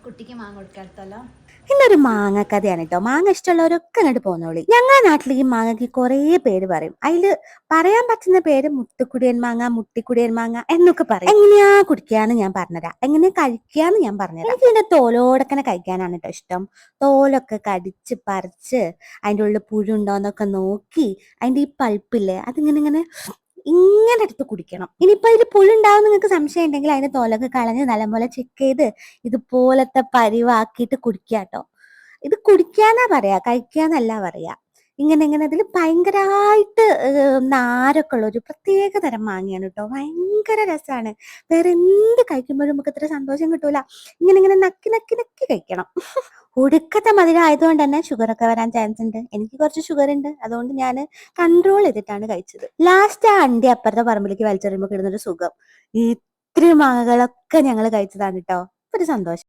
കുട്ടിക്ക് മാങ്ങ കൊടുക്കാത്തല്ലോ. ഇന്നൊരു മാങ്ങ കഥയാണ് കേട്ടോ. മാങ്ങ ഇഷ്ടമുള്ളവരൊക്കെ അങ്ങോട്ട് പോന്നോളി. ഞങ്ങളുടെ നാട്ടിൽ ഈ മാങ്ങയ്ക്ക് കുറേ പേര് പറയും. അതില് പറയാൻ പറ്റുന്ന പേര് മുത്തുക്കുടിയൻ മാങ്ങ, മുട്ടിക്കുടിയൻ മാങ്ങ എന്നൊക്കെ പറയും. എങ്ങനെയാ കുടിക്കാന്ന് ഞാൻ പറഞ്ഞുതരാം, എങ്ങനെയാ കഴിക്കാന്ന് ഞാൻ പറഞ്ഞുതരാം. എനിക്ക് ഇതിന്റെ തോലോടക്കനെ കഴിക്കാനാണ് കേട്ടോ ഇഷ്ടം. തോലൊക്കെ കടിച്ച് പറിച്ച് അതിൻ്റെ ഉള്ളിൽ പുഴുണ്ടോന്നൊക്കെ നോക്കി അതിന്റെ ഈ പൾപ്പില്ലേ അതിങ്ങനെ ഇങ്ങനെ എടുത്ത് കുടിക്കണം. ഇനിയിപ്പോ ഇതിൽ പുഴുണ്ടാവും നിങ്ങൾക്ക് സംശയം ഉണ്ടെങ്കിൽ അതിന്റെ തോലൊക്കെ കളഞ്ഞ് നല്ലപോലെ ചെക്ക് ചെയ്ത് ഇതുപോലത്തെ പരിവാക്കിയിട്ട് കുടിക്കാട്ടോ. ഇത് കുടിക്കാന്നാ പറയാ, കഴിക്കാന്നല്ല പറയാ. ഇങ്ങനെ ഇതിൽ ഭയങ്കരമായിട്ട് നാരൊക്കെ ഉള്ള ഒരു പ്രത്യേക തരം മാങ്ങയാണ് കേട്ടോ. ഭയങ്കര രസമാണ്. വേറെ എന്ത് കഴിക്കുമ്പോഴും നമുക്ക് ഇത്ര സന്തോഷം കിട്ടൂല. ഇങ്ങനെ നക്കി നക്കി നക്കി കഴിക്കണം. ഒടുക്കത്തെ മധുരം ആയതുകൊണ്ട് തന്നെ ഷുഗറൊക്കെ വരാൻ ചാൻസ് ഉണ്ട്. എനിക്ക് കുറച്ച് ഷുഗർ ഉണ്ട്, അതുകൊണ്ട് ഞാൻ കൺട്രോൾ ചെയ്തിട്ടാണ് കഴിച്ചത്. ലാസ്റ്റ് ആ അണ്ടി അപ്പുറത്തെ പറമ്പിലേക്ക് വലിച്ചെറിയുമ്പോൾ കിടുന്നൊരു സുഖം. ഇത്രയും മാങ്ങകളൊക്കെ ഞങ്ങൾ കഴിച്ചതാണ് കേട്ടോ. ഒരു സന്തോഷം.